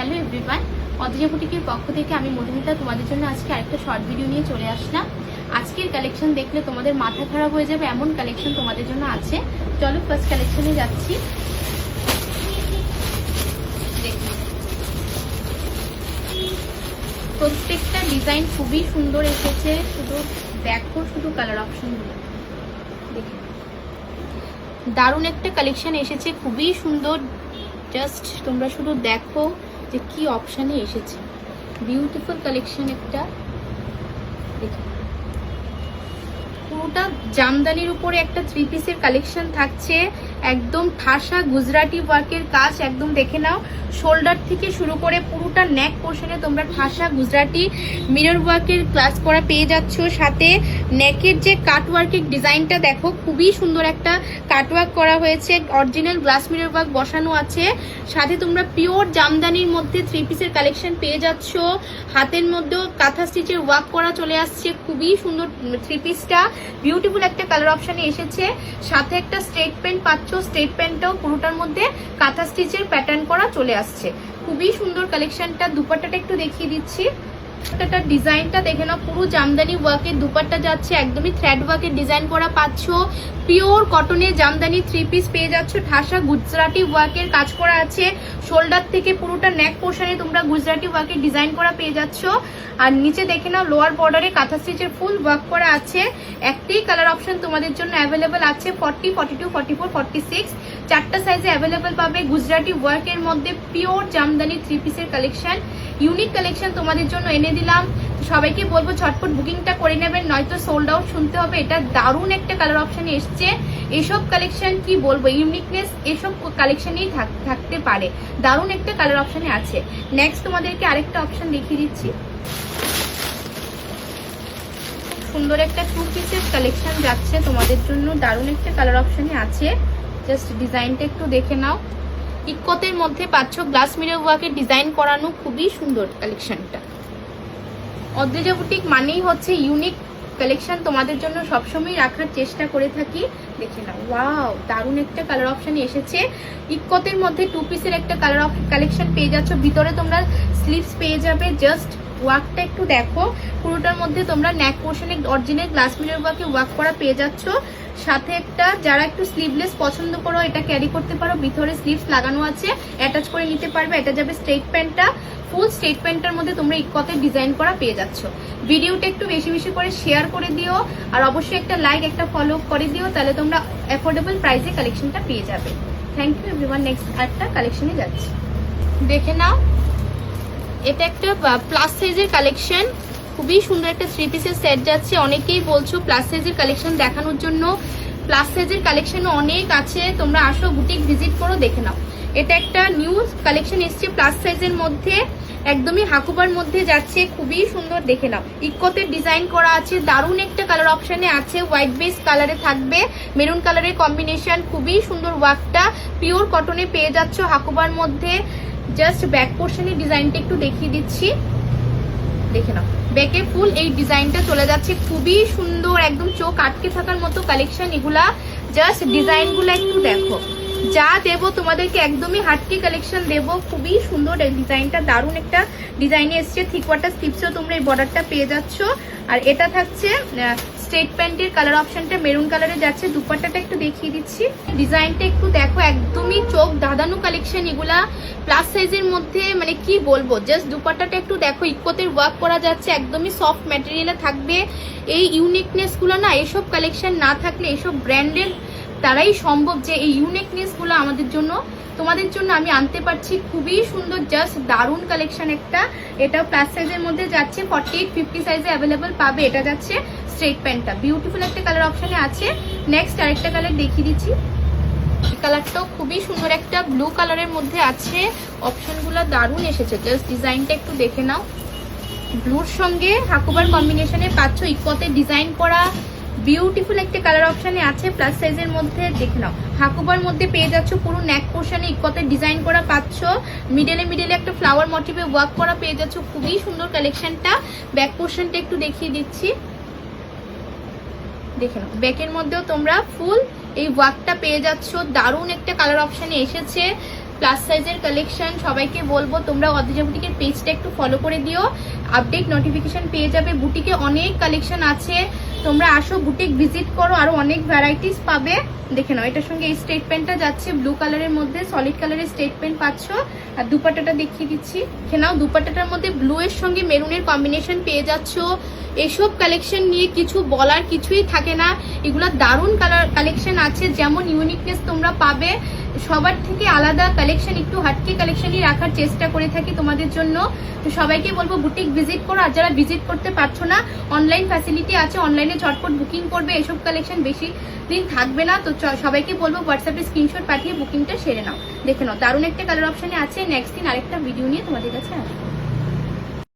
Hello everyone, Adrija বুটিকের পক্ষ থেকে আমি মধুমিতা তোমাদের জন্য আজকে আরেকটা শর্ট ভিডিও নিয়ে চলে আসলাম। আজকের কালেকশন দেখলে তোমাদের মাথা খারাপ হয়ে যাবে, এমন কালেকশন তোমাদের জন্য আছে। চলো ফার্স্ট কালেকশনে যাচ্ছি। প্রত্যেকটা ডিজাইন খুবই সুন্দর এসেছে, শুধু দেখো শুধু কালার অপশনগুলো দেখে। দারুণ একটা কালেকশন এসেছে, খুবই সুন্দর। জাস্ট তোমরা শুধু দেখো যে কি অপশানে এসেছে। বিউটিফুল কালেকশন একটা দেখো। পুরোটা জামদানির উপরে একটা 3 পিসের কালেকশন থাকছে, একদম ঠাসা গুজরাটি ওয়ার্কের কাজ। একদম দেখে নাও, শোল্ডার থেকে শুরু করে পুরোটা নেক পোর্শনে তোমরা ঠাসা গুজরাটি মিরর ওয়ার্কের ক্লাস করা পেয়ে যাচ্ছ। সাথে নেকের যে কাট ওয়ার্কের ডিজাইনটা দেখো, খুবই সুন্দর একটা কাট ওয়ার্ক করা হয়েছে, অরিজিনাল গ্লাস মিরর ওয়ার্ক বসানো আছে। সাথে তোমরা পিওর জামদানির মধ্যে 3 পিসের কালেকশন পেয়ে যাচ্ছ। হাতের মধ্যেও কাঁথা স্টিচের ওয়ার্ক করা চলে আসছে, খুবই সুন্দর 3 পিসটা। বিউটিফুল একটা কালার অপশনে এসেছে। সাথে একটা স্ট্রেট প্যান্ট পাচ্ছ, স্ট্রেট প্যান্টটাও পুরোটার মধ্যে কাঁথা স্টিচের প্যাটার্ন করা চলে আসছে। খুবই সুন্দর কালেকশনটা। দুপাট্টাটা একটু দেখিয়ে দিচ্ছি। দুপাট্টাটার ডিজাইনটা দেখে নাও, পুরো জামদানি ওয়ার্কের দুপাট্টা যাচ্ছে, একদমই থ্রেড ওয়ার্কের ডিজাইন করা পাচ্ছ। পিওর কটনের জামদানি 3 পিস পেয়ে যাচ্ছ, ঠাসা গুজরাটি ওয়ার্কের কাজ করা আছে। শোল্ডার থেকে পুরোটা নেক পোর্শনে তোমরা গুজরাটি ওয়ার্কের ডিজাইন করা পেয়ে যাচ্ছ। আর নিচে দেখে নাও, লোয়ার বর্ডারে কাঁথা স্টিচের ফুল ওয়ার্ক করা আছে। একটাই কালার অপশন তোমাদের জন্য অ্যাভেলেবেল আছে, 40, 42, 44, 46 চারটা সাইজে অ্যাভেলেবেল পাবে। গুজরাটি ওয়ার্কের মধ্যে পিওর জামদানি 3 পিসের কালেকশন, ইউনিক কালেকশন তোমাদের জন্য এনে দিলাম। সবাইকে বলবো ঝটপট বুকিংটা করে নেবেন, নয়তো সোল্ড আউট শুনতে হবে। এটা দারুণ একটা কালার অপশনে এসছে। এসব কালেকশন কি বলবো, ইউনিকনেস এসব কালেকশনেই থাকতে পারে। দারুণ একটা কালার অপশনে আছে। নেক্সট তোমাদেরকে আরেকটা অপশন দেখিয়ে দিচ্ছি। সুন্দর একটা 2 পিসের কালেকশন যাচ্ছে তোমাদের জন্য, দারুণ একটা কালার অপশনে আছে। জাস্ট ডিজাইনটা একটু দেখে নাও। ইক্কতের মধ্যে পাচ্ছ গ্লাস মিরর ওয়ার্কের ডিজাইন করানো, খুবই সুন্দর কালেকশনটা। অদ্রিজা বুটিক মানেই হচ্ছে ইউনিক কালেকশন, তোমাদের জন্য সবসময় রাখার চেষ্টা করে থাকি। দেখে নাও, ওয়াও দারুণ একটা কালার অপশন এসেছে। ইক্কতের মধ্যে 2 পিসের একটা কালেকশন পেয়ে যাচ্ছ। ভিতরে তোমরা স্লিভস পেয়ে যাবে। জাস্ট ওয়ার্কটা একটু দেখো, পুরোটার মধ্যে তোমরা নেক পোর্শনে অরিজিনাল গ্লাস মিরর ওয়ার্কে ওয়ার্ক করা পেয়ে যাচ্ছ। সাথে একটা যারা একটু স্লিভলেস পছন্দ করো, এটা ক্যারি করতে পারো। ভিতরে স্লিভস লাগানো আছে, অ্যাটাচ করে নিতে পারবে। এটা যাবে স্ট্রেট প্যান্টটা, ফুল স্ট্রেট প্যান্টের মধ্যে তোমরা ইক্কতের ডিজাইন করা পেয়ে যাচ্ছ। ভিডিওটা একটু বেশি বেশি করে শেয়ার করে দিও, আর অবশ্যই একটা লাইক একটা ফলো করে দিও, তাহলে তোমরা অ্যাফোর্ডেবল প্রাইসে কালেকশনটা পেয়ে যাবে। Thank you everyone. নেক্সট একটা কালেকশনে যাচ্ছি, দেখে নাও। এটা একটা প্লাস সাইজের কালেকশন, খুবই সুন্দর একটা 3 পিসের সেট যাচ্ছে। অনেকেই বলছো প্লাস সাইজের কালেকশন দেখানোর জন্য, প্লাস সাইজের কালেকশন অনেক আছে, তোমরা আসো বুটিক ভিজিট করো, দেখে নাও। এটা একটা নিউ কালেকশন এসছে প্লাস সাইজের মধ্যে, একদমই হাকুবার মধ্যে যাচ্ছে, খুবই সুন্দর। দেখে নাও, ইক্কতের ডিজাইন করা আছে, দারুণ একটা কালার অপশনে আছে। হোয়াইট বেস কালারে থাকবে, মেরুন কালারের কম্বিনেশন, খুবই সুন্দর ওয়ার্কটা। পিওর কটনে পেয়ে যাচ্ছ হাকুবার মধ্যে। জাস্ট ব্যাক পোর্শনের ডিজাইনটা একটু দেখিয়ে দিচ্ছি, দেখে নাও। ব্যাকে ফুল এই ডিজাইনটা চলে যাচ্ছে, খুবই সুন্দর, একদম চোখ আটকে থাকার মতো কালেকশন এগুলা। জাস্ট ডিজাইনগুলো একটু দেখো, যা দেবো তোমাদেরকে একদমই হাটকি কালেকশন দেবো। খুবই সুন্দর এই ডিজাইনটা, দারুণ একটা ডিজাইনে এসছে। থ্রি কোয়ার্টার স্লিভসও তোমরা এই বর্ডারটা পেয়ে যাচ্ছ। আর এটা থাকছে স্ট্রেট প্যান্টের কালার অপশনটা মেরুন কালারে যাচ্ছে। দুপাট্টাটা একটু দেখিয়ে দিচ্ছি, ডিজাইনটা একটু দেখো, একদমই চোখ ধাঁধানো কালেকশন এগুলা। প্লাস সাইজের মধ্যে মানে কি বলবো, জাস্ট দুপাট্টাটা একটু দেখো, ইক্কতের ওয়ার্ক করা যাচ্ছে, একদমই সফট ম্যাটেরিয়ালে থাকবে। এই ইউনিকনেসগুলো না, এসব কালেকশন না থাকলে, এসব ব্র্যান্ডের তারাই সম্ভব যে এই ইউনিকনেসগুলো আমাদের জন্য তোমাদের জন্য আমি আনতে পারছি। খুবই সুন্দর, জাস্ট দারুণ কালেকশন একটা। এটাও প্লাস সাইজের মধ্যে যাচ্ছে, 48, 50 সাইজে অ্যাভেলেবেল পাবে। এটা যাচ্ছে স্ট্রেট প্যান্টটা, বিউটিফুল একটা কালার অপশনে আছে। নেক্সট আরেকটা কালার দেখিয়ে দিচ্ছি। এই কালারটাও খুবই সুন্দর, একটা ব্লু কালারের মধ্যে আছে। অপশনগুলো দারুণ এসেছে, জাস্ট ডিজাইনটা একটু দেখে নাও। ব্লুর সঙ্গে হাকুবার কম্বিনেশনে পাচ্ছ ইক্কতের ডিজাইন করা, বিউটিফুল একটা কালার অপশনে আছে। প্লাস সাইজের মধ্যে দেখে নাও, হাকুবার মধ্যে পেয়ে যাচ্ছ, পুরো নেক পোর্শনে ইক্কতের ডিজাইন করা পাচ্ছ। মিডলে একটা ফ্লাওয়ার মোটিভে ওয়ার্ক করা পেয়ে যাচ্ছ, খুবই সুন্দর কালেকশনটা। ব্যাক পোর্শনটা একটু দেখিয়ে দিচ্ছি, দেখে নাও। ব্যাকের মধ্যেও তোমরা ফুল এই ওয়ার্কটা পেয়ে যাচ্ছ, দারুণ একটা কালার অপশনে এসেছে। প্লাস সাইজের কালেকশন। সবাইকে বলবো তোমরা অদ্রিজা বুটিকের পেজটা একটু ফলো করে দিও, আপডেট নোটিফিকেশন পেয়ে যাবে। বুটিকে অনেক কালেকশন আছে, তোমরা আসো বুটিক ভিজিট করো, আরো অনেক ভ্যারাইটিস পাবে। দেখে নাও, এটার সঙ্গে এই স্ট্রেট প্যান্টটা যাচ্ছে ব্লু কালারের মধ্যে, সলিড কালারের স্ট্রেট প্যান্ট পাচ্ছ। আর দুপাট্টাটা দেখিয়ে দিচ্ছি, দেখে নাও দুপাট্টাটার মধ্যে ব্লু এর সঙ্গে মেরুনের কম্বিনেশন পেয়ে যাচ্ছ। এসব কালেকশন নিয়ে কিছু বলার কিছুই থাকে না, এগুলো দারুণ কালেকশন আছে। যেমন ইউনিকনেস তোমরা পাবে, সবার থেকে আলাদা কালেকশন, একটু হাটকে কালেকশনই রাখার চেষ্টা করে থাকি তোমাদের জন্য। তো সবাইকে বলবো বুটিক ভিজিট করো, আর যারা ভিজিট করতে পারছো না অনলাইন ফ্যাসিলিটি আছে, অনলাইনে ঝটপট বুকিং করবে। এসব কালেকশন বেশি দিন থাকবে না, তো সবাইকে বলবো হোয়াটসঅ্যাপে স্ক্রিনশট পাঠিয়ে বুকিংটা সেরে নাও। দেখে নাও দারুণ একটা কালার অপশনে আছে। নেক্সট দিন আরেকটা ভিডিও নিয়ে তোমাদের কাছে আসবো।